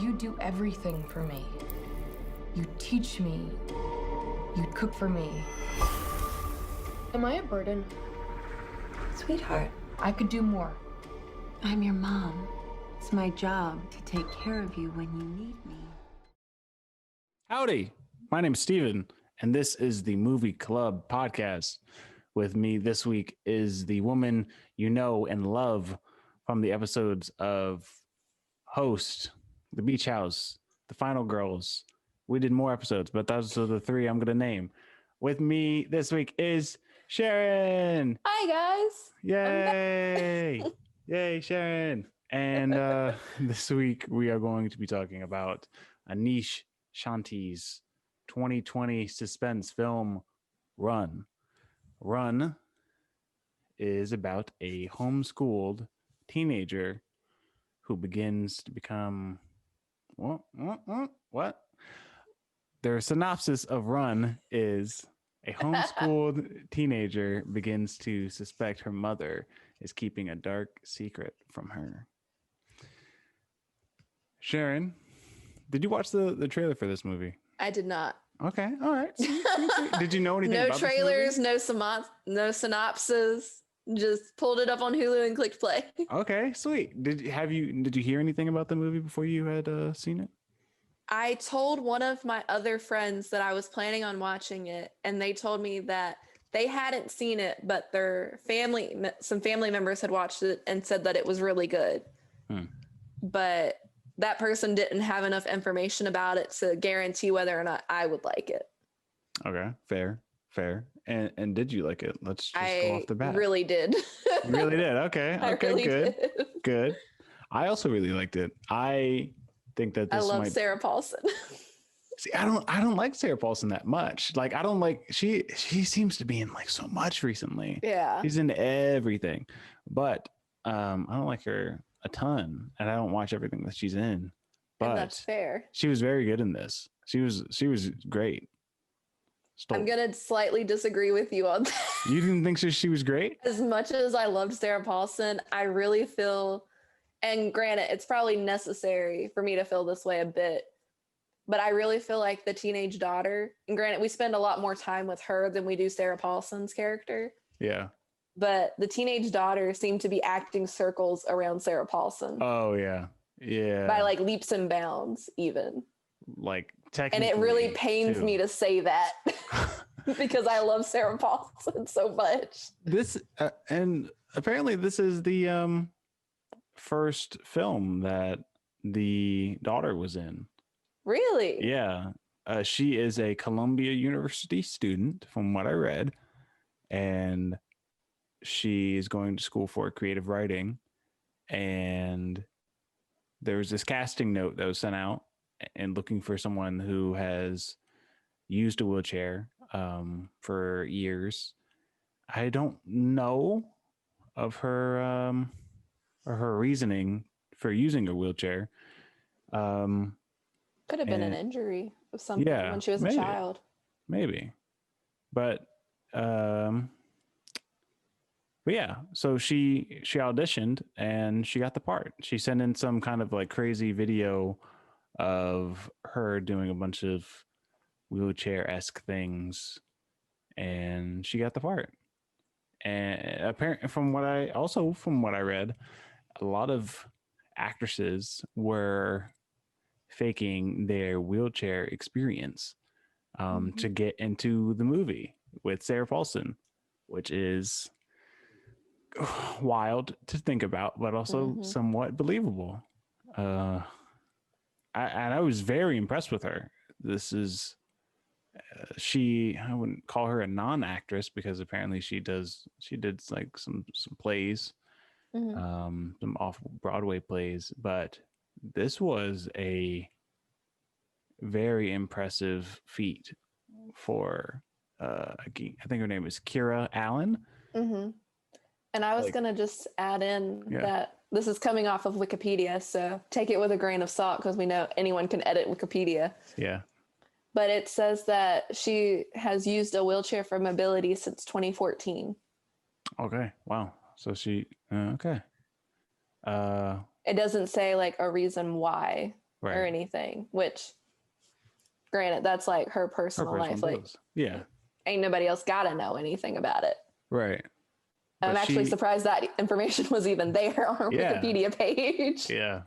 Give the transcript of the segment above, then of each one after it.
You do everything for me. You teach me. You cook for me. Am I a burden? Sweetheart, I could do more. I'm your mom. It's my job to take care of you when you need me. Howdy, my name's Steven, and this is the Movie Club podcast. With me this week is the woman you know and love from the episodes of Host, The Beach House, The Final Girls. We did more episodes, but those are the three I'm going to name. With me this week is Sharon. Hi, guys. Yay. Yay, Sharon. And this week we are going to be talking about Aneesh Chaganty's 2020 suspense film, Run. Run is about a homeschooled teenager who begins to become what? Their synopsis of Run is a homeschooled teenager begins to suspect her mother is keeping a dark secret from her. Sharon, did you watch the trailer for this movie? I did not. Okay, all right. Did you know anything No about trailers, this movie? no synopsis. Just pulled it up on Hulu and clicked play. Okay, sweet. Did you hear anything about the movie before you had seen it? I told one of my other friends that I was planning on watching it, and they told me that they hadn't seen it, but some family members had watched it and said that it was really good. But that person didn't have enough information about it to guarantee whether or not I would like it. Okay, fair. And did you like it? Let's just go off the bat. I really did. You really did. Okay. I Okay, really good. did. Good. I also really liked it. I think that I love Sarah Paulson. See, I don't like Sarah Paulson that much. Like, I don't like she seems to be in like so much recently. Yeah. She's into everything. But I don't like her a ton, and I don't watch everything that she's in. But And that's fair. She was very good in this. She was great. I'm gonna slightly disagree with you on that. You didn't think she was great? As much as I loved Sarah Paulson, I really feel, and granted, it's probably necessary for me to feel this way a bit, but I really feel like the teenage daughter, and granted, we spend a lot more time with her than we do Sarah Paulson's character. Yeah. But the teenage daughter seemed to be acting circles around Sarah Paulson. Oh yeah. Yeah. By like leaps and bounds, even. Like technically. And it really pains me to say that because I love Sarah Paulson so much. This and apparently this is the first film that the daughter was in. Really? Yeah. She is a Columbia University student, from what I read, and she is going to school for creative writing. And there was this casting note that was sent out and looking for someone who has used a wheelchair for years. I don't know of her or her reasoning for using a wheelchair. Could have been an injury of something when she was a child. Maybe. But yeah, so she auditioned and she got the part. She sent in some kind of like crazy video of her doing a bunch of wheelchair-esque things, and she got the part. And apparently, from what I read, a lot of actresses were faking their wheelchair experience to get into the movie with Sarah Paulson, which is wild to think about, but also somewhat believable. I was very impressed with her. This is I wouldn't call her a non-actress because apparently she did like some plays, some off-Broadway plays, but this was a very impressive feat for I think her name is Kiera Allen. And I was going to just add in that this is coming off of Wikipedia, so take it with a grain of salt because we know anyone can edit Wikipedia. Yeah. But it says that she has used a wheelchair for mobility since 2014. Okay. Wow. So she, okay. It doesn't say like a reason why. Right. or anything, which granted, that's like her Her personal life. personal Like, bills. Yeah. ain't nobody else got to know anything about it. Right. I'm But actually she- surprised that information was even there on her Yeah. Wikipedia page. Yeah.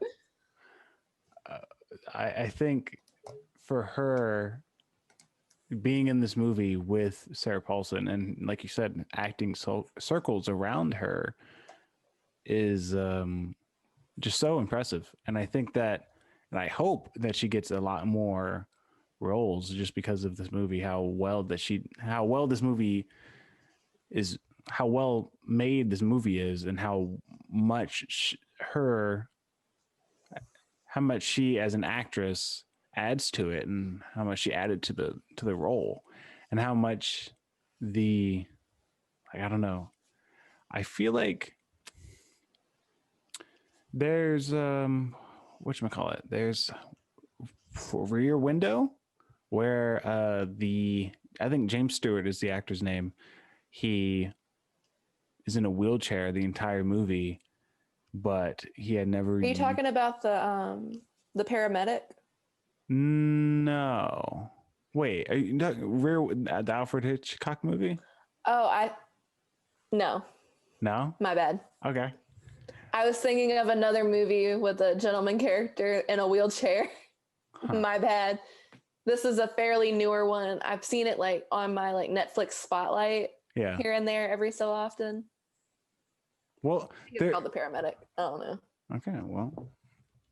I think for her being in this movie with Sarah Paulson and, like you said, acting circles around her is just so impressive. And I think that, and I hope that she gets a lot more roles just because of this movie, how well this movie is, how well made this movie is, and how much how much she as an actress adds to it, and how much she added to the role, and how much I don't know. I feel like there's whatchamacallit, there's Rear Window where I think James Stewart is the actor's name. He is in a wheelchair the entire movie, but he had never. Are you talking about the paramedic? No. Wait, are you talking the Alfred Hitchcock movie? Oh, no, No? my bad. Okay. I was thinking of another movie with a gentleman character in a wheelchair. Huh. My bad. This is a fairly newer one. I've seen it like on my like Netflix spotlight Yeah. here and there every so often. Well, I think it's called The Paramedic. I don't know. okay, well.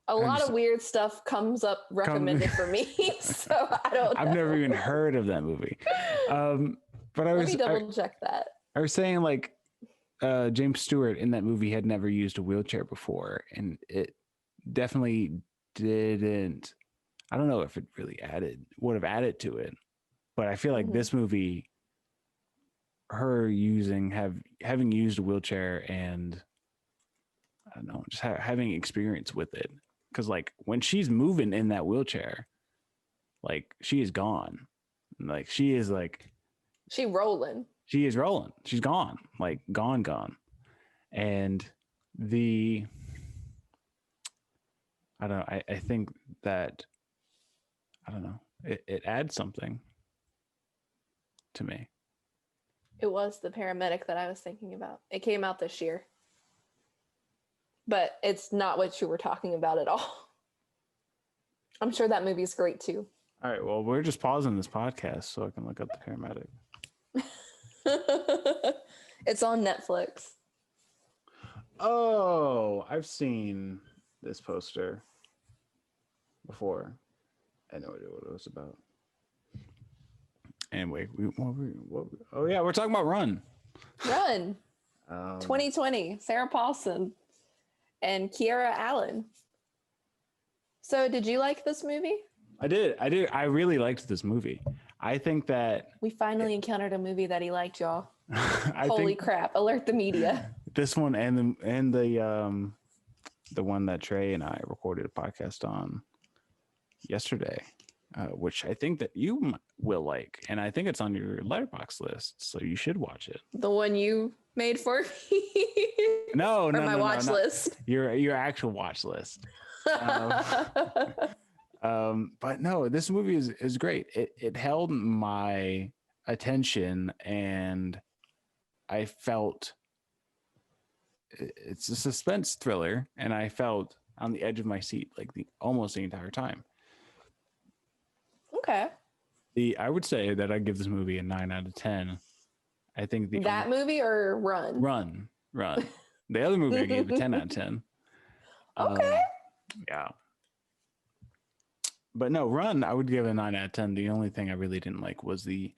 A lot of weird stuff comes up recommended for me, so I don't know. I've never even heard of that movie. But Let me double check that. I was saying, like, James Stewart in that movie had never used a wheelchair before, and it definitely didn't. I don't know if it really would have added to it, but I feel like this movie, her having used a wheelchair, and I don't know, just having experience with it, because like when she's moving in that wheelchair, like she is gone, like she is rolling. She is rolling. She's gone, like gone. And I don't know. I think that, I don't know, it adds something to me. It was The Paramedic that I was thinking about. It came out this year. But it's not what you were talking about at all. I'm sure that movie's great too. All right. Well, we're just pausing this podcast so I can look up The Paramedic. It's on Netflix. Oh, I've seen this poster before. I had no idea what it was about. Anyway, oh yeah, we're talking about Run. Run. 2020, Sarah Paulson and Kiera Allen. So did you like this movie? I did. I really liked this movie. I think that we finally encountered a movie that he liked, y'all. Holy crap. Alert the media. This one and the one that Trey and I recorded a podcast on yesterday, which I think that you will like, and I think it's on your Letterboxd list, so you should watch it. The one you made for me? No, or my watch list. Your actual watch list. But no, this movie is great. It held my attention, and I felt it's a suspense thriller, and I felt on the edge of my seat like almost the entire time. Okay. I would say that I give this movie a 9 out of 10. I think that movie or Run. The other movie I gave a 10 out of 10. Okay. Yeah. But no, Run, I would give a 9 out of 10. The only thing I really didn't like was the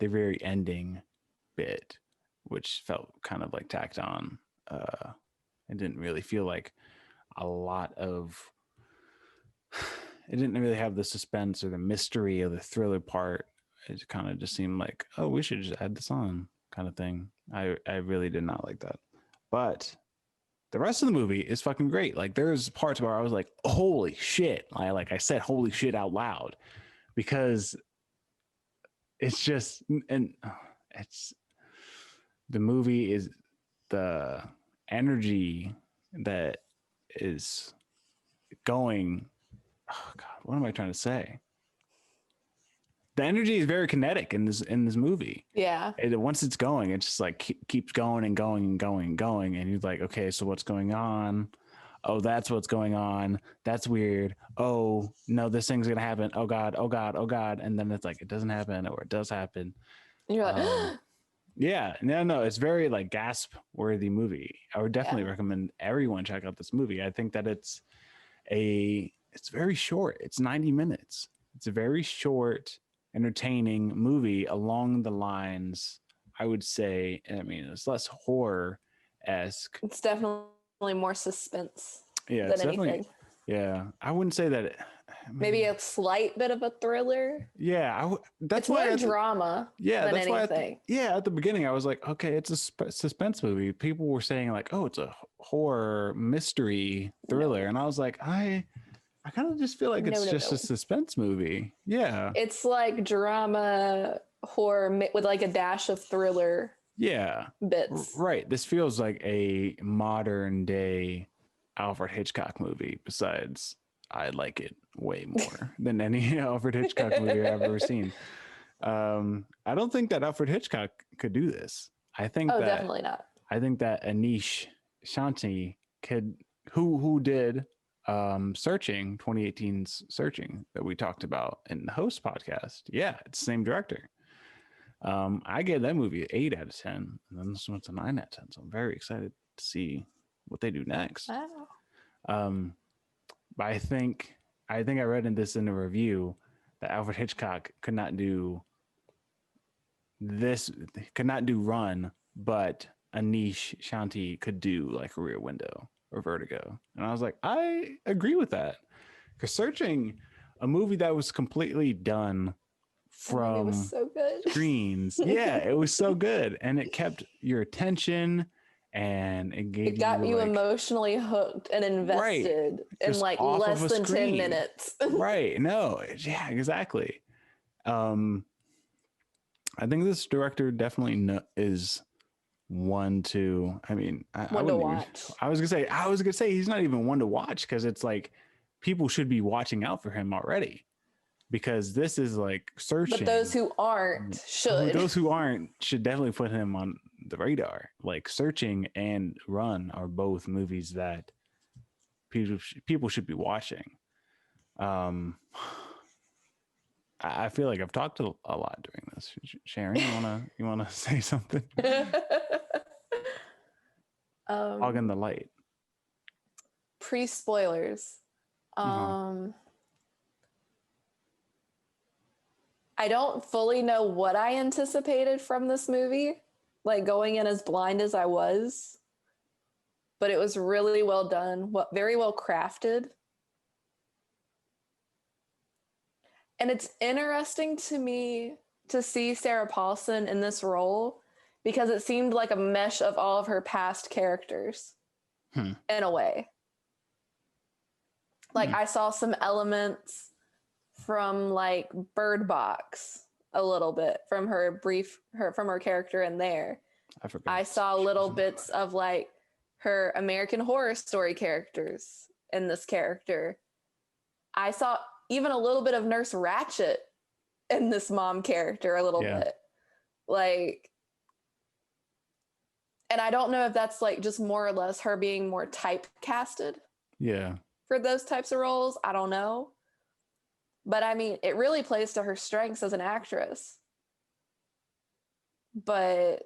very ending bit, which felt kind of like tacked on. It didn't really feel like a lot of. It didn't really have the suspense or the mystery or the thriller part. It kind of just seemed like, oh, we should just add this on, kind of thing. I really did not like that. But the rest of the movie is fucking great. Like there's parts where I was like, holy shit. I said holy shit out loud, because it's just, and it's, the movie is, the energy that is going oh God, what am I trying to say? The energy is very kinetic in this movie. Yeah. Once it's going, it just like keeps going and going and going and going, and you're like, okay, so what's going on? Oh, that's what's going on. That's weird. Oh no, this thing's gonna happen. Oh God, oh God, oh God, and then it's like it doesn't happen, or it does happen. And you're like, Yeah, no, it's very like gasp worthy movie. I would definitely Yeah. recommend everyone check out this movie. I think that it's very short. It's 90 minutes. It's a very short, entertaining movie along the lines, I would say. I mean, it's less horror-esque. it's definitely more suspense Yeah, than it's anything. definitely. Yeah, I wouldn't say that. Maybe a slight bit of a thriller. Yeah, that's It's why more I drama yeah, than that's why. anything. At the beginning, I was like, okay, it's a suspense movie. People were saying like, oh, it's a horror mystery thriller, and I was like, I kind of just feel like it's just a suspense movie. Yeah, It's like drama horror with like a dash of thriller yeah, bits. right. This feels like a modern day Alfred Hitchcock movie. Besides, I like it way more than any Alfred Hitchcock movie I've ever seen. I don't think that Alfred Hitchcock could do this. I think Definitely not. I think that Aneesh Chaganty could, who did Searching, 2018's Searching that we talked about in the host podcast. Yeah, it's the same director. I gave that movie an 8 out of 10, and then this one's a 9 out of 10. So I'm very excited to see what they do next. Wow. But I think I read in a review that Alfred Hitchcock could not do Run, but Aneesh Chaganty could do like Rear Window or Vertigo. And I was like, I agree with that. Because Searching, a movie that was completely done from it was so good. screens. Yeah, it was so good. And it kept your attention, and it got you like, emotionally hooked and invested in like less than 10 minutes. Right. No. Yeah, exactly. I think this director definitely is one to. I mean, One to watch. I was gonna say he's not even one to watch, because it's like people should be watching out for him already, because this is like Searching. But those who aren't should. Those who aren't should definitely put him on the radar. Like Searching and Run are both movies that people should be watching. I feel like I've talked a lot during this. Sharon, you wanna say something? Hog in the light. Pre-spoilers. I don't fully know what I anticipated from this movie, like going in as blind as I was, but it was really well done, very well crafted. And it's interesting to me to see Sarah Paulson in this role, because it seemed like a mesh of all of her past characters in a way. Like I saw some elements from like Bird Box a little bit from her character in there. I saw little bits of like her American Horror Story characters in this character. I saw even a little bit of Nurse Ratched in this mom character a little bit. Like, and I don't know if that's like just more or less her being more typecasted. Yeah. For those types of roles, I don't know. But I mean, it really plays to her strengths as an actress. But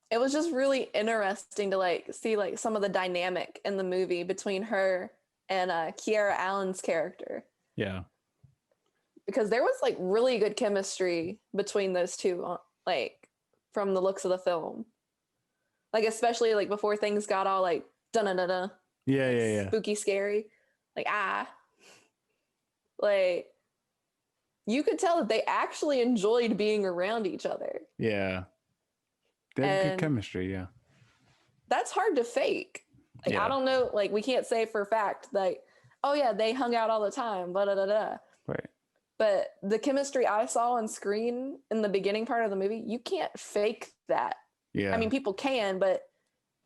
it was just really interesting to like see like some of the dynamic in the movie between her and Kiera Allen's character. Yeah. Because there was like really good chemistry between those two, like from the looks of the film. Like especially like before things got all like dun-dun-dun-dun. Yeah. Spooky, scary. Like, like you could tell that they actually enjoyed being around each other. Yeah. They had good chemistry, yeah. That's hard to fake. Like, I don't know, like we can't say for a fact like, oh yeah, they hung out all the time, blah, blah, blah, blah. Right. But the chemistry I saw on screen in the beginning part of the movie, you can't fake that. Yeah. I mean, people can, but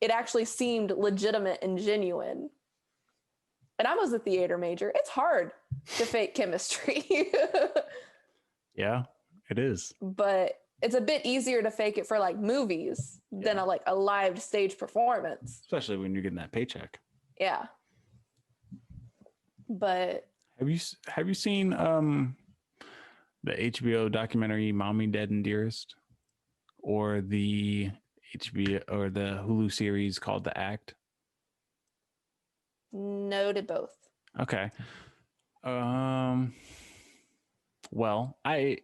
it actually seemed legitimate and genuine. And I was a theater major. It's hard to fake chemistry. Yeah, it is. But it's a bit easier to fake it for like movies than a live stage performance. Especially when you're getting that paycheck. Yeah. But have you seen the HBO documentary Mommy Dead and Dearest, or the HBO or the Hulu series called The Act? no to both. Okay. Well, I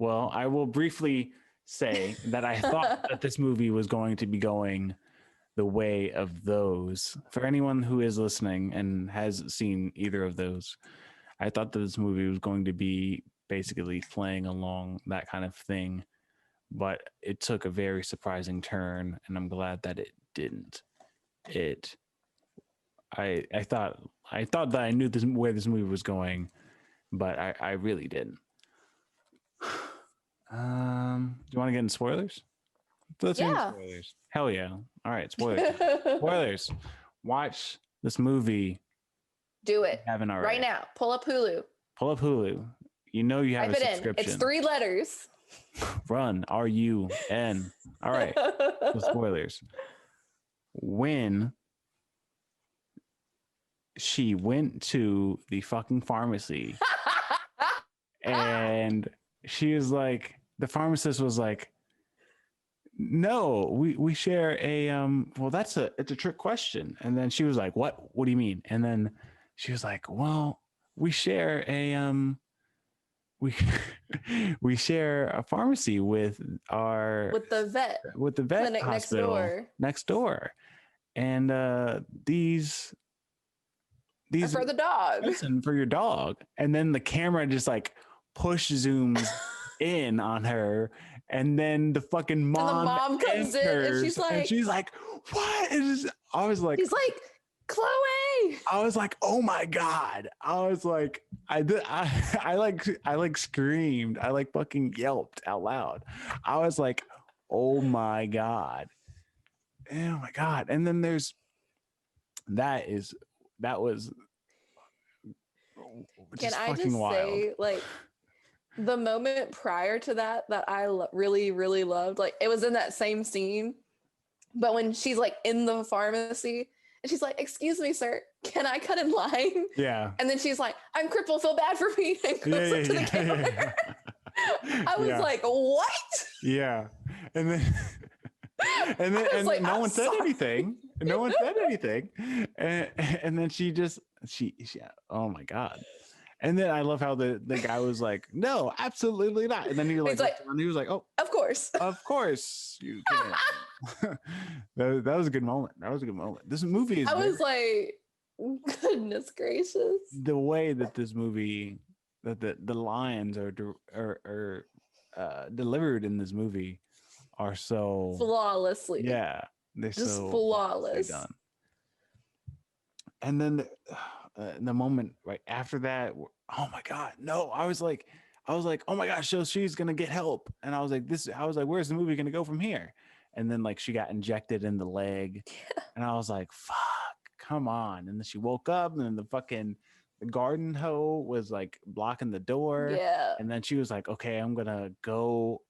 will briefly say that I thought that this movie was going to be going the way of those. For anyone who is listening and has seen either of those, I thought that this movie was going to be basically playing along that kind of thing, but it took a very surprising turn, and I'm glad that it didn't. I thought that I knew where this movie was going, but I really didn't. Do you want to get in spoilers? Let's get in spoilers. Hell yeah. All right, spoilers. Spoilers. Watch this movie. Do it. Haven't already. Right now. Pull up Hulu. Pull up Hulu. You know you have Type a it subscription. in. It's 3 letters. Run. RUN. All right. So spoilers. When she went to the fucking pharmacy and she was like, the pharmacist was like, no, we share a well, it's a trick question. And then she was like, what do you mean? And then she was like, well, we share a we share a pharmacy with the vet clinic hospital next door. And these are for the dog. Listen, for your dog. And then the camera just like push zooms in on her, and then the fucking mom comes in and she's like what is this? I was like, he's like, Chloe. I was like, oh my god. I was like, I screamed. I like fucking yelped out loud. I was like, oh my god. Oh my god. And then that was Can I fucking just wild. say, like, the moment prior to that I really, really loved, like, it was in that same scene, but when she's like in the pharmacy and she's like, excuse me, sir, can I cut in line? Yeah. And then she's like, I'm crippled, feel bad for me, and goes up to the camera. I was like, what? Yeah. And then like, no one said anything. No one said anything. And then she oh my god. And then I love how the guy was like, no, absolutely not. And then he was like, oh, of course you can. that was a good moment. This movie is, I was like, goodness gracious. The way that this movie, that the lines are delivered in this movie are so flawlessly. Yeah, they're just so flawless. Done. And then the moment right after that, oh my god, no! I was like, oh my gosh, so she's gonna get help, and I was like, where's the movie gonna go from here? And then like she got injected in the leg, and I was like, fuck, come on! And then she woke up, and then the garden hoe was like blocking the door. Yeah. And then she was like, okay, I'm gonna go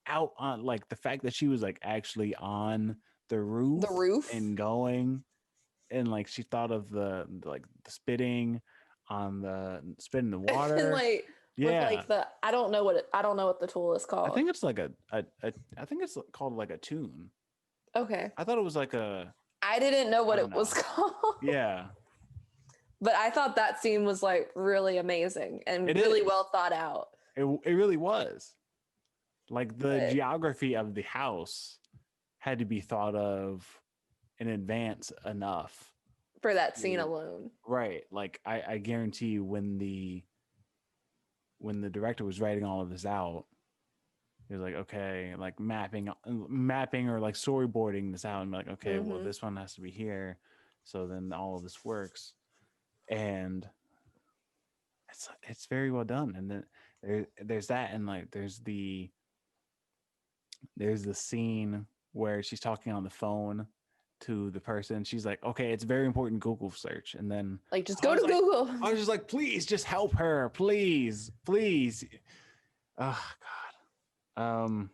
out on, like, the fact that she was like actually on the roof and going, and like she thought of the spitting on the spit in the water. And like, yeah, with like I don't know what the tool is called. I think it's like I think it's called like a tune. Okay. I thought it was like I didn't know what it was called. Yeah. But I thought that scene was like really amazing and really well thought out. It really was. Like the geography of the house had to be thought of in advance enough for that scene alone. Right. Like I guarantee you when the director was writing all of this out, he was like, okay, like mapping or like storyboarding this out and like, okay, well, this one has to be here. So then all of this works. And it's very well done. And then there's that, and like there's the scene where she's talking on the phone to the person. She's like, okay, it's very important, Google search. And then Like, just I go was to like- Google. I was just like, please just help her, please. Oh God.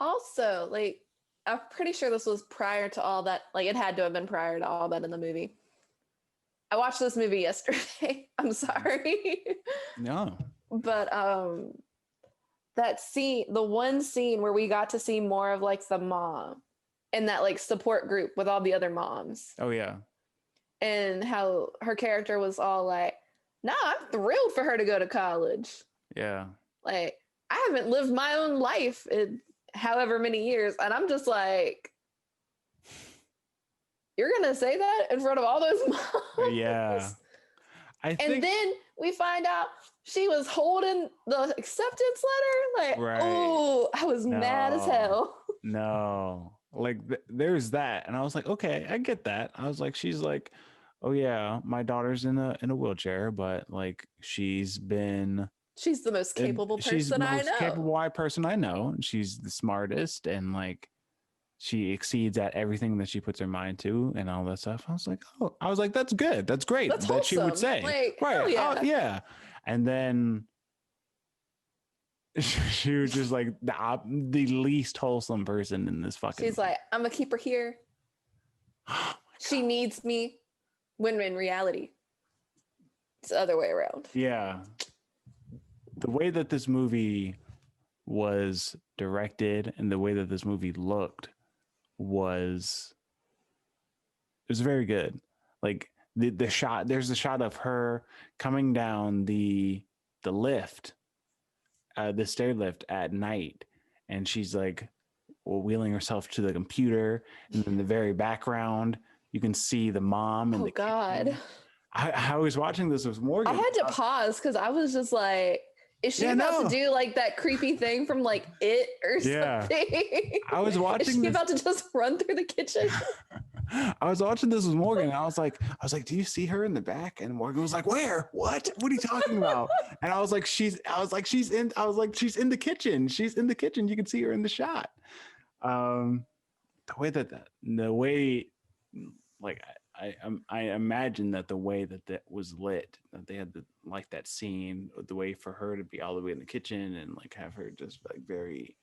Also, like, I'm pretty sure this was prior to all that. Like, it had to have been prior to all that in the movie. I watched this movie yesterday. I'm sorry. No. But that scene, the one scene where we got to see more of like the mom and that like support group with all the other moms, Oh yeah. and how her character was all like, nah, I'm thrilled for her to go to college. Yeah. Like, I haven't lived my own life in however many years, and I'm just like, you're gonna say that in front of all those moms? Yeah. I think And then we find out she was holding the acceptance letter. Like, Right. oh, I was mad as No. hell. no. Like there's that. And I was like, okay, I get that. I was like, she's like, oh yeah, my daughter's in a wheelchair, but like she's been She's the most capable she's the person I most know. capable person I know. And she's the smartest and like she exceeds at everything that she puts her mind to and all that stuff. I was like, oh, I was like, that's good. That's great. That's that she would wholesome. say. Like, right. hell yeah. Oh, yeah. And then she was just like the least wholesome person in this fucking She's like, I'm gonna keep her here. She needs me. When in reality, it's the other way around. yeah. The way that this movie was directed and the way that this movie looked was very good. Like the shot, there's a shot of her coming down the lift, the stair lift at night, and she's like wheeling herself to the computer, and in the very background you can see the mom and Oh the God. kitchen. I was watching this with Morgan. I had to pause because I was just like, is she Yeah, about no. to do like that creepy thing from like It or Yeah. something? I was Is watching she this. about to just run through the kitchen? I was watching this with Morgan, and I was like, do you see her in the back? And Morgan was like, where? What are you talking about? And I was like, she's in the kitchen. She's in the kitchen. You can see her in the shot. The way like I imagine that the way that was lit, that they had like that scene, the way for her to be all the way in the kitchen and like have her just like very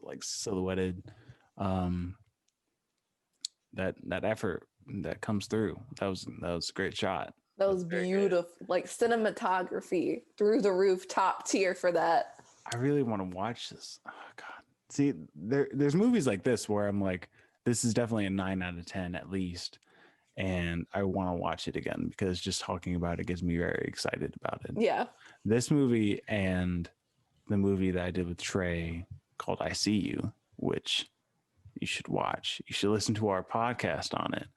like silhouetted, that effort that comes through. That was a great shot. That was very good. beautiful. Like cinematography through the roof, top tier for that. I really want to watch this. Oh God. See, there's movies like this where I'm like, this is definitely a 9 out of 10 at least. And I want to watch it again because just talking about it gets me very excited about it. Yeah. This movie and the movie that I did with Trey called I See You, which you should watch. You should listen to our podcast on it,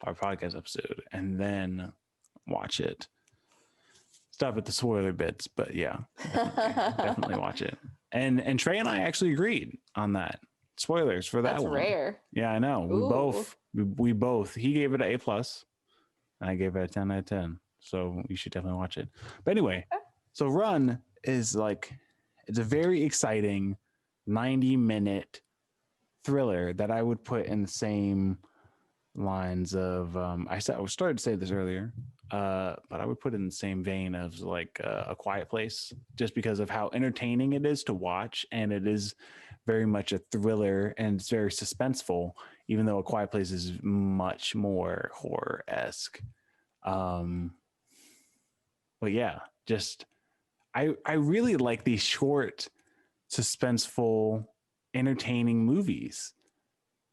our podcast episode, and then watch it. Stop at the spoiler bits, but yeah, definitely watch it. And Trey and I actually agreed on that. Spoilers for that That's one. rare. Yeah, I know. Ooh. We both. He gave it an A+, and I gave it a 10 out of 10. So you should definitely watch it. But anyway, so Run is like, it's a very exciting 90-minute thriller that I would put in the same lines of I started to say this earlier, but I would put it in the same vein of like A Quiet Place, just because of how entertaining it is to watch, and it is very much a thriller and it's very suspenseful, even though A Quiet Place is much more horror-esque. But yeah, just I really like these short, suspenseful, entertaining movies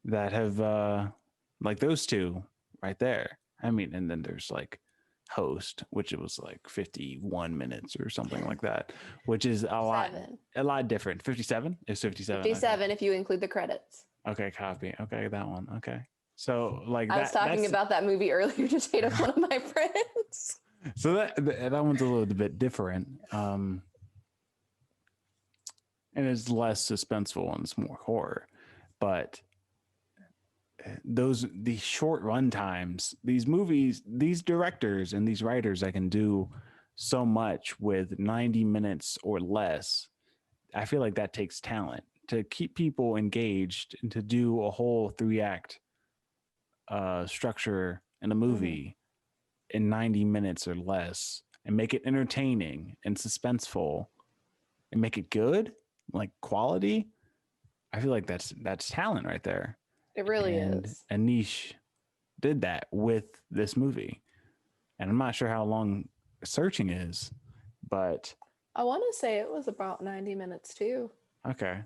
that have like those two right there. I mean, and then there's like Host, which it was like 51 minutes or something like that, which is a lot different. 57 is 57. 57 if you include the credits. Okay, copy. Okay, that one. Okay, so like I was talking about that movie earlier today to one of my friends. So that one's a little bit different, and it's less suspenseful and it's more horror, but these short run times, these movies, these directors and these writers that can do so much with 90 minutes or less, I feel like that takes talent to keep people engaged and to do a whole 3-act structure in a movie in 90 minutes or less and make it entertaining and suspenseful and make it good, like quality, I feel like that's talent right there. It really And is. Aneesh did that with this movie. And I'm not sure how long Searching is, but I want to say it was about 90 minutes too. okay.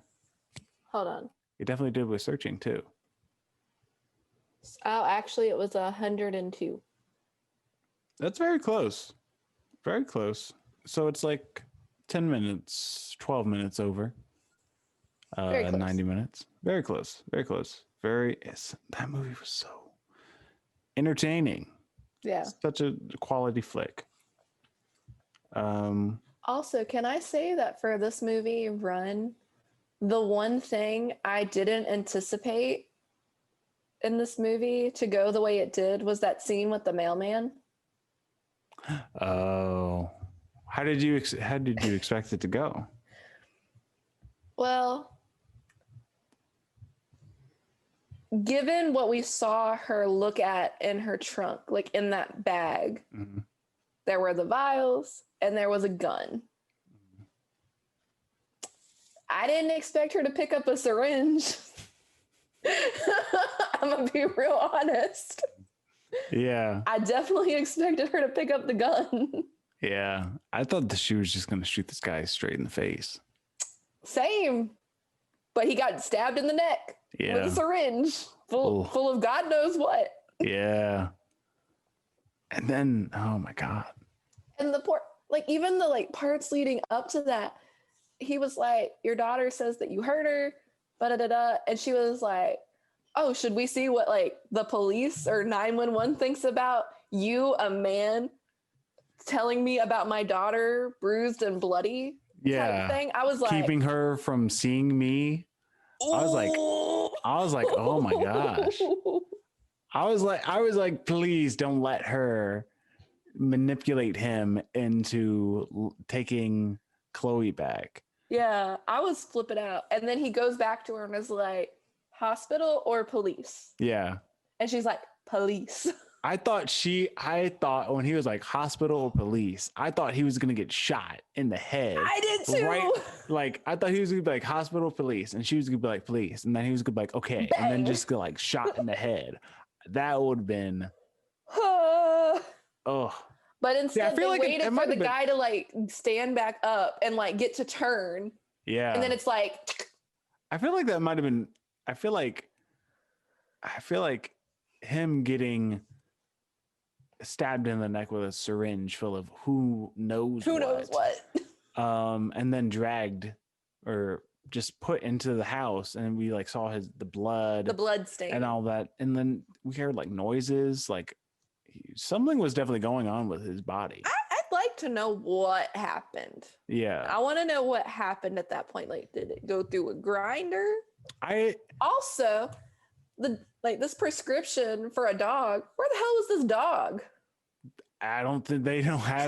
Hold on. It definitely did with Searching too. Oh, actually, it was 102. That's very close. Very close. So it's like 10 minutes, 12 minutes over. Very close. 90 minutes. Very close. Very close. That movie was so entertaining. Yeah. Such a quality flick. Also, can I say that for this movie run, the one thing I didn't anticipate in this movie to go the way it did was that scene with the mailman. Oh, how did you expect it to go? Well, given what we saw her look at in her trunk, like in that bag, there were the vials and there was a gun. I didn't expect her to pick up a syringe. I'm gonna be real honest. Yeah. I definitely expected her to pick up the gun. Yeah. I thought that she was just going to shoot this guy straight in the face. Same. But he got stabbed in the neck with a syringe full of God knows what. Yeah. And then, oh my God. And the poor, like, even the like parts leading up to that, he was like, your daughter says that you hurt her, da-da-da-da. And she was like, oh, should we see what like the police or 911 thinks about you, a man, telling me about my daughter bruised and bloody? Yeah. Type thing. I was like, keeping her from seeing me. I was like, oh my gosh. I was like, please don't let her manipulate him into taking Chloe back. Yeah, I was flipping out. And then he goes back to her and is like, hospital or police? Yeah. And she's like, police. I thought when he was like hospital or police, I thought he was going to get shot in the head. I did too. Right? Like, I thought he was going to be like hospital, police, and she was going to be like police. And then he was going to be like, okay. Bang. And then just go like shot in the head. That would have been, oh. But instead, they waited for the guy to like stand back up and like get to turn. Yeah. And then it's like, I feel like that might have been, I feel like him getting stabbed in the neck with a syringe full of who knows what. And then dragged or just put into the house, and we like saw the blood stain and all that. And then we heard like noises, like something was definitely going on with his body. I'd like to know what happened. Yeah. I want to know what happened at that point. Like, did it go through a grinder? Also, this prescription for a dog, where the hell was this dog? I don't think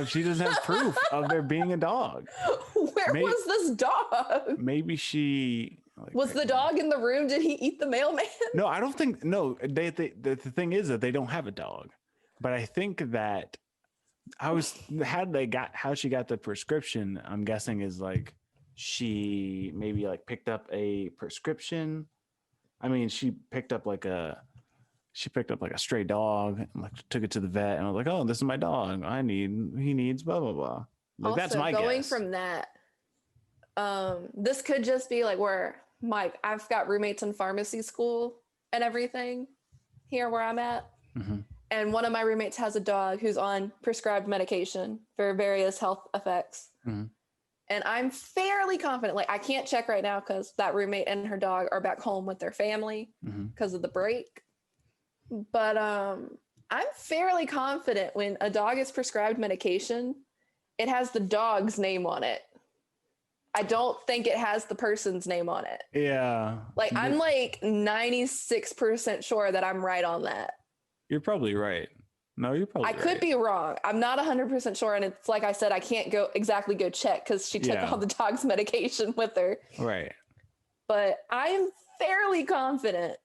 she doesn't have proof of there being a dog. Where was this dog? Maybe she was the dog in the room? Did he eat the mailman? No, I don't think. No, the thing is that they don't have a dog, but I think that how she got the prescription. I'm guessing is like she maybe like picked up a prescription. I mean, she picked up like a stray dog and like took it to the vet, and I was like, oh, this is my dog. He needs blah blah blah. Like, also, that's my going guess. From that, this could just be like where I've got roommates in pharmacy school and everything here where I'm at. Mm-hmm. And one of my roommates has a dog who's on prescribed medication for various health effects. Mm-hmm. And I'm fairly confident, like I can't check right now because that roommate and her dog are back home with their family because of the break. But I'm fairly confident when a dog is prescribed medication, it has the dog's name on it. I don't think it has the person's name on it. Yeah. Like I'm like 96% sure that I'm right on that. You're probably right. No, you're probably I could be wrong. I'm not 100% sure. And it's like I said, I can't go check because she took all the dog's medication with her. Right. But I'm fairly confident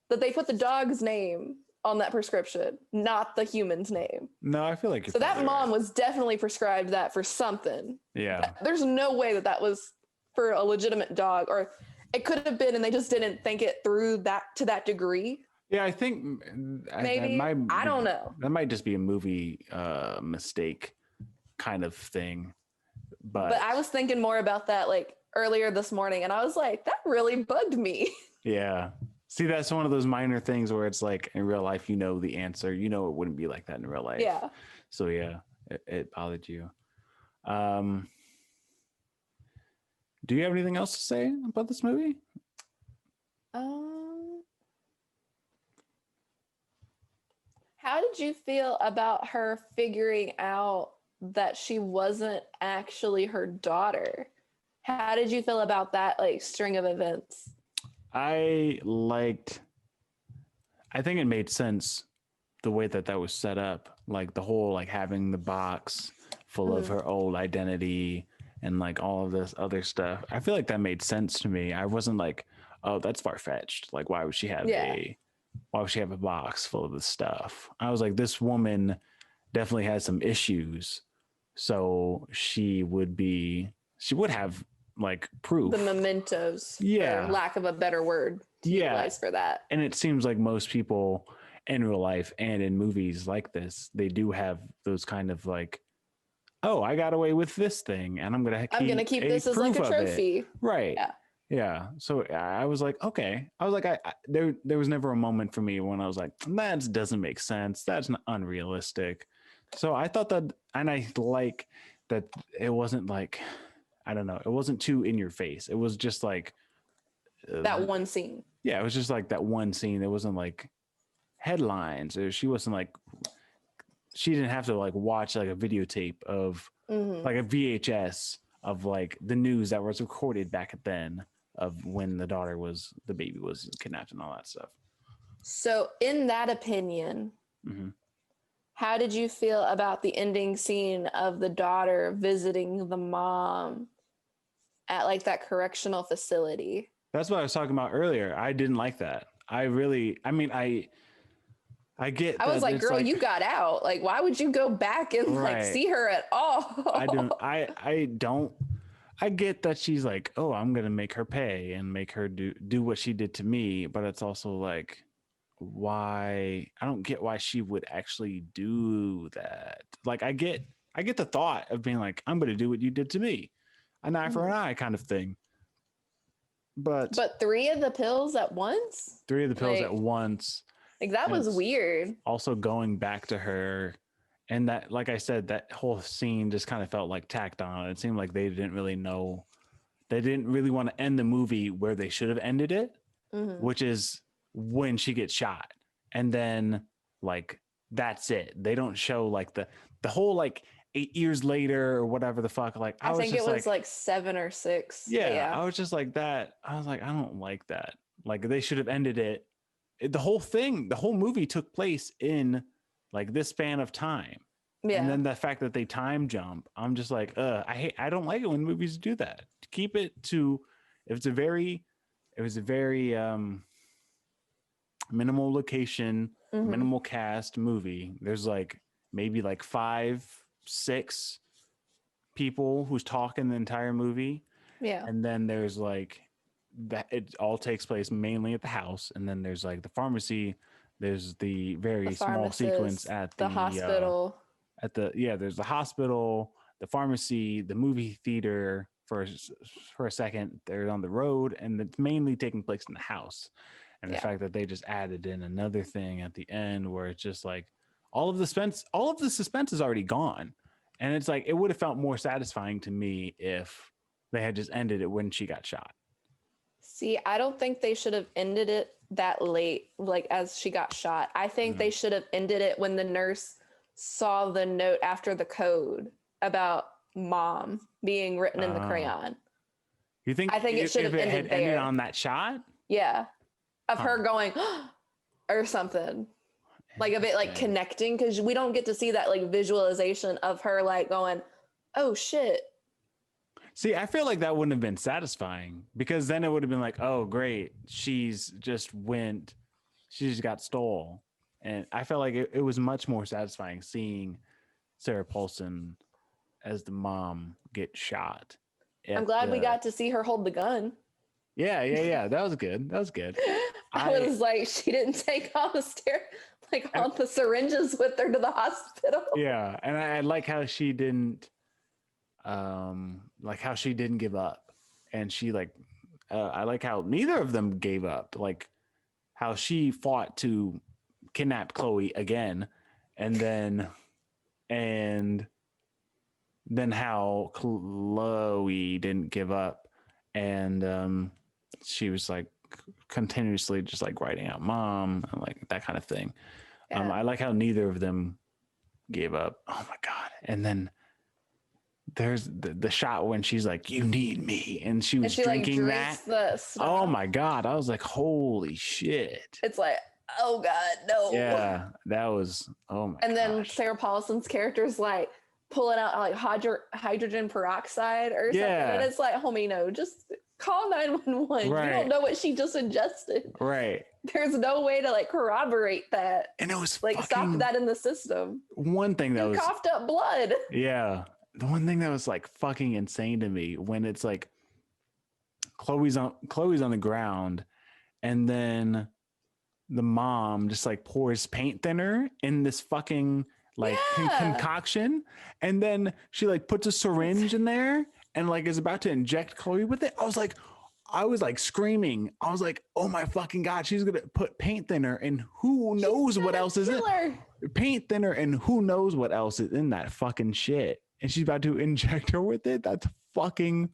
that they put the dog's name on that prescription, not the human's name. No, I feel like So that probably mom right. was definitely prescribed that for something. Yeah. There's no way that that was for a legitimate dog, or it could have been, and they just didn't think it through that to that degree. Yeah, I think Maybe. I don't know. That might just be a movie mistake kind of thing. But I was thinking more about that like earlier this morning, and I was like, that really bugged me. Yeah. See, that's one of those minor things where it's like in real life, you know the answer. You know it wouldn't be like that in real life. Yeah. So yeah, it bothered you. Do you have anything else to say about this movie? How did you feel about her figuring out that she wasn't actually her daughter? How did you feel about that like string of events? I think it made sense the way that was set up, like the whole like having the box full of her old identity and like all of this other stuff. I feel like that made sense to me. I wasn't like, oh, that's far-fetched. Like why would she have a box full of this stuff? I was like, this woman definitely has some issues. So she would have like proof. The mementos, yeah, for lack of a better word to utilize for that. And it seems like most people in real life and in movies like this, they do have those kind of like, oh, I got away with this thing, and I'm gonna keep this as like a trophy, right? Yeah. So I was like, okay. I was like, there was never a moment for me when I was like, that doesn't make sense. That's unrealistic. So I thought that, and I like that it wasn't like, I don't know, it wasn't too in your face. It was just like that one scene. Yeah, it was just like that one scene. It wasn't like headlines. She didn't have to like watch like a videotape of like a VHS of like the news that was recorded back then of when the baby was kidnapped and all that stuff. So in that opinion, how did you feel about the ending scene of the daughter visiting the mom at like that correctional facility? That's what I was talking about earlier. I didn't like that. I get. I was like, girl, you got out. Like, why would you go back and like see her at all? I don't. I get that she's like, oh, I'm gonna make her pay and make her do what she did to me, but it's also like, why? I don't get why she would actually do that. Like, I get the thought of being like, I'm gonna do what you did to me, an eye for an eye kind of thing. But 3 of the pills at once? 3 of the pills at once. Like that was weird. Also going back to her, and that, like I said, that whole scene just kind of felt like tacked on. It seemed like they didn't really know. They didn't really want to end the movie where they should have ended it, which is when she gets shot. And then like that's it. They don't show like the whole like 8 years later or whatever the fuck. Like I think it was like 7 or 6. Yeah, I was just like that. I was like, I don't like that. Like they should have ended it. The whole movie took place in like this span of time. Yeah. And then the fact that they time jump, I'm just like, I don't like it when movies do that. Keep it to, it was a very minimal location, minimal cast movie. There's like maybe like 5, 6 people who's talking the entire movie. Yeah. And then there's like that it all takes place mainly at the house, and then there's like the pharmacy, there's the very small sequence at the hospital, there's the hospital, the pharmacy, the movie theater for a second. They're on the road, and it's mainly taking place in the house. And the fact that they just added in another thing at the end where it's just like all of the suspense is already gone, and it's like it would have felt more satisfying to me if they had just ended it when she got shot. See, I don't think they should have ended it that late, like as she got shot. I think they should have ended it when the nurse saw the note after the code about mom being written in the crayon. You think? I think it should have ended on that shot. Yeah, of her going or something, like a bit like connecting, because we don't get to see that like visualization of her like going, oh shit. See, I feel like that wouldn't have been satisfying, because then it would have been like, oh, great. She just got stole. And I felt like it was much more satisfying seeing Sarah Paulson as the mom get shot. I'm glad we got to see her hold the gun. Yeah. That was good. I was like, she didn't take all the all the syringes with her to the hospital. Yeah, and I like how she didn't, give up, and she I like how neither of them gave up. Like how she fought to kidnap Chloe again, and then how Chloe didn't give up, and she was like continuously just like writing out mom and like that kind of thing. Yeah. I like how neither of them gave up. Oh my god! And then there's the shot when she's like, "You need me," and she was drinking that. Oh my god! I was like, "Holy shit!" It's like, oh god, no. Yeah, that was. Oh my. And then Sarah Paulson's character's like pulling out like hydrogen peroxide or something, and it's like, homie, no, just call 911. Right. You don't know what she just ingested. Right. There's no way to like corroborate that. And it was like stop that in the system. One thing that was coughed up blood. Yeah. The one thing that was like fucking insane to me when it's like Chloe's on the ground and then the mom just like pours paint thinner in this fucking like concoction, and then she like puts a syringe in there and like is about to inject Chloe with it. I was like screaming. I was like, oh my fucking god, she's gonna put paint thinner and who knows what else is in paint thinner and who knows what else is in that fucking shit, and she's about to inject her with it. That's fucking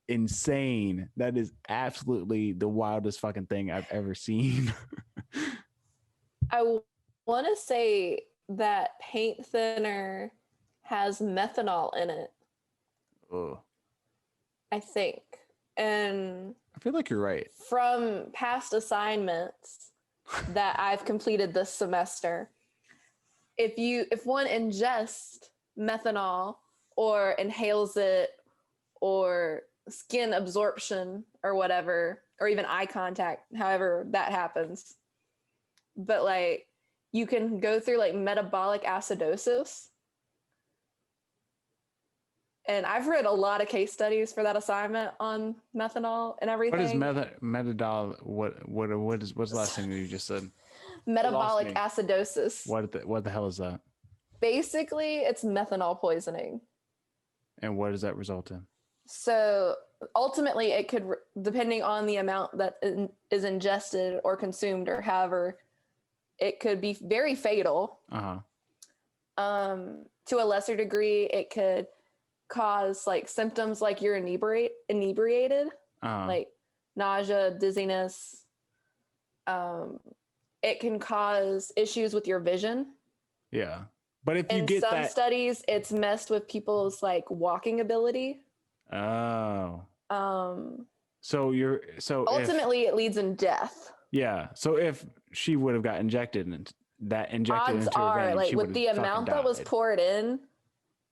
insane. That is absolutely the wildest fucking thing I've ever seen. I want to say that paint thinner has methanol in it. Oh, I think. And I feel like you're right. From past assignments that I've completed this semester, if one ingests methanol or inhales it or skin absorption or whatever, or even eye contact, however that happens, but like you can go through like metabolic acidosis. And I've read a lot of case studies for that assignment on methanol and everything. What is methanol? What's the last thing you just said? Metabolic acidosis. What the hell is that? Basically, it's methanol poisoning. And what does that result in? So ultimately, it could, depending on the amount that is ingested or consumed or however, it could be very fatal. To a lesser degree, it could cause like symptoms like you're inebriated, like nausea, dizziness. It can cause issues with your vision. Yeah, but if you in get some studies, it's messed with people's like walking ability. Oh. So ultimately it leads in death. Yeah. So if she would have got injected and injected odds into her are vein, like with the amount that was poured in,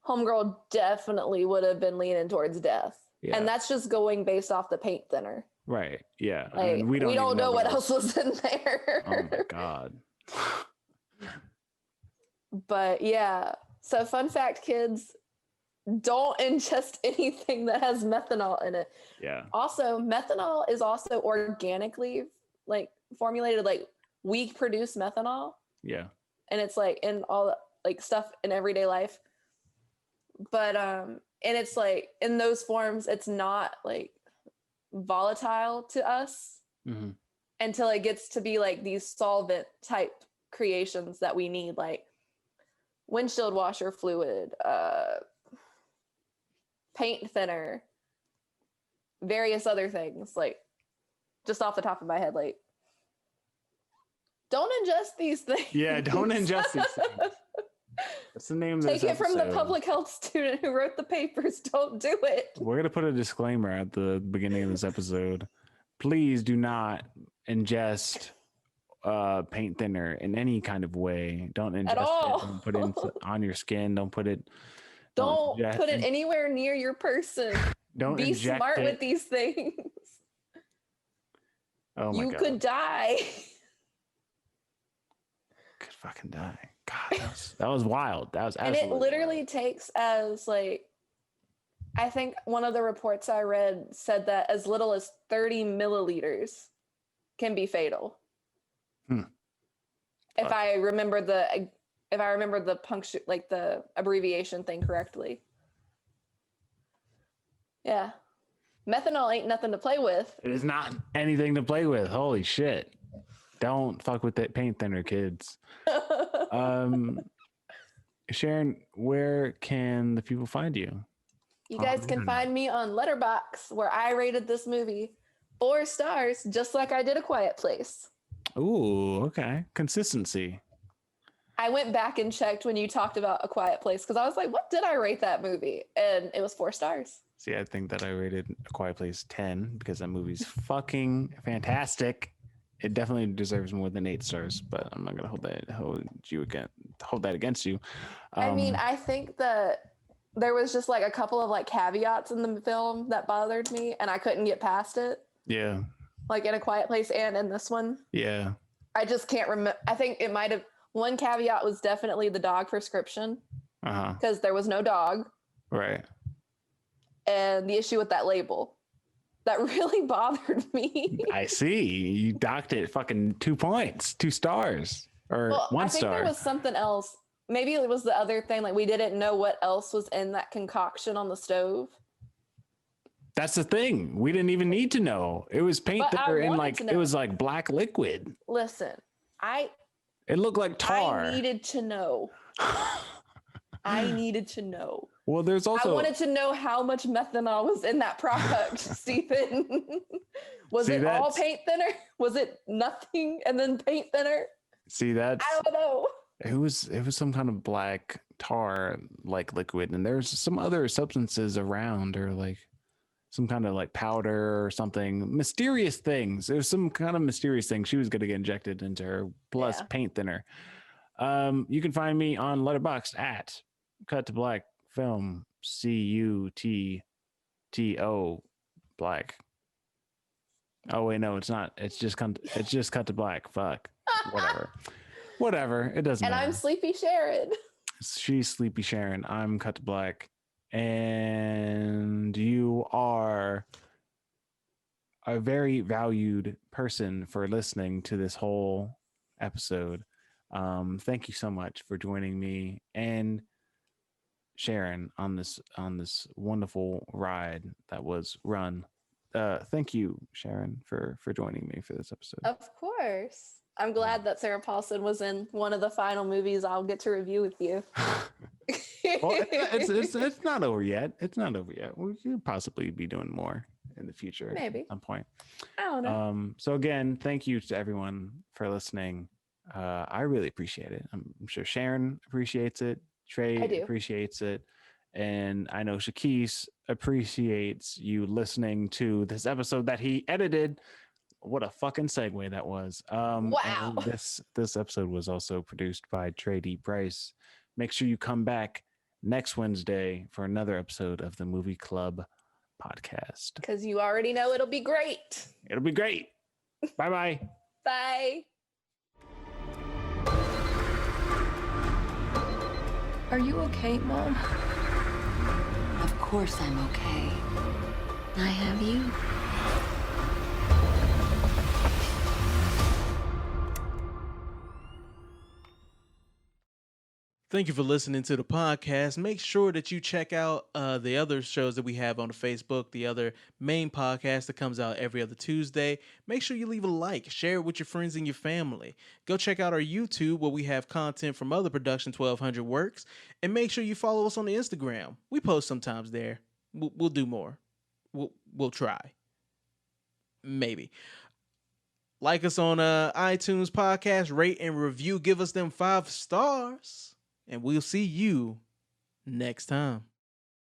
homegirl definitely would have been leaning towards death. Yeah. And that's just going based off the paint thinner. Right. Yeah. Like, I mean, we don't know what else was in there. Oh my god. But yeah. So fun fact, kids, don't ingest anything that has methanol in it. Yeah. Also, methanol is also organically like formulated. Like we produce methanol. Yeah. And it's like in all like stuff in everyday life. But and it's like in those forms, it's not like volatile to us until it gets to be like these solvent type creations that we need, like windshield washer fluid, paint thinner, various other things, like just off the top of my head, like don't ingest these things. Yeah, don't ingest these things. That's the name of this Take it from episode. the public health student who wrote the papers. Don't do it. We're going to put a disclaimer at the beginning of this episode. Please do not ingest paint thinner in any kind of way. Don't ingest it. Don't put it on your skin. Don't put it. Don't put it anywhere near your person. Don't be smart with these things. Oh my God. You could die. Could fucking die. God, that was wild. That was And absolutely it literally wild. takes as like, I think one of the reports I read said that as little as 30 milliliters can be fatal. If I remember the puncture, like the abbreviation thing correctly. Yeah. Methanol ain't nothing to play with. It is not anything to play with. Holy shit. Don't fuck with that paint thinner, kids. Sharon, where can the people find you? You guys can find me on Letterboxd, where I rated this movie 4 stars, just like I did A Quiet Place. Ooh, okay. Consistency. I went back and checked when you talked about A Quiet Place because I was like, what did I rate that movie? And it was 4 stars. See, I think that I rated A Quiet Place 10 because that movie's fucking fantastic. It definitely deserves more than 8 stars, but I'm not gonna hold that against you. I mean, I think that there was just like a couple of like caveats in the film that bothered me, and I couldn't get past it. Yeah. Like in A Quiet Place and in this one. Yeah. I just can't remember. I think it might have. One caveat was definitely the dog prescription. Because there was no dog. Right. And the issue with that label. That really bothered me. I see. You docked it fucking 2 points, 2 stars, or 1 star. I think there was something else. Maybe it was the other thing. Like we didn't know what else was in that concoction on the stove. That's the thing. We didn't even need to know. It was paint thinner and like it was like black liquid. Listen, it looked like tar. I needed to know. I needed to know. Well, there's also I wanted to know how much methanol was in that product, Stephen. Was it all paint thinner? Was it nothing and then paint thinner? See, that's I don't know. It was some kind of black tar like liquid, and there's some other substances around, or like some kind of like powder or something. Mysterious things. There's some kind of mysterious thing she was going to get injected into her, plus paint thinner. You can find me on Letterboxd at Cut to Black Film, CUTTO Black. Oh wait, no, it's not. It's just Cut to Black. Fuck. Whatever. It doesn't matter. And I'm Sleepy Sharon. She's Sleepy Sharon. I'm Cut to Black. And you are a very valued person for listening to this whole episode. Thank you so much for joining me and Sharon on this wonderful ride that was Run. Thank you, Sharon, for joining me for this episode. Of course. I'm glad that Sarah Paulson was in one of the final movies I'll get to review with you. Well, it's not over yet. It's not over yet. We could possibly be doing more in the future. Maybe. At some point. I don't know. So again, thank you to everyone for listening. I really appreciate it. I'm sure Sharon appreciates it. Trey appreciates it. And I know Shakis appreciates you listening to this episode that he edited. What a fucking segue that was. Wow. This episode was also produced by Trey D. Price. Make sure you come back next Wednesday for another episode of the Movie Club podcast. Because you already know it'll be great. It'll be great. Bye-bye. Bye. Are you okay, Mom? Of course I'm okay. I have you. Thank you for listening to the podcast. Make sure that you check out the other shows that we have on the Facebook, the other main podcast that comes out every other Tuesday. Make sure you leave a like, share it with your friends and your family. Go check out our YouTube where we have content from other Production 1200 works. And make sure you follow us on the Instagram. We post sometimes there. We'll do more. We'll try. Maybe. Like us on iTunes podcast, rate and review. Give us them 5 stars. And we'll see you next time.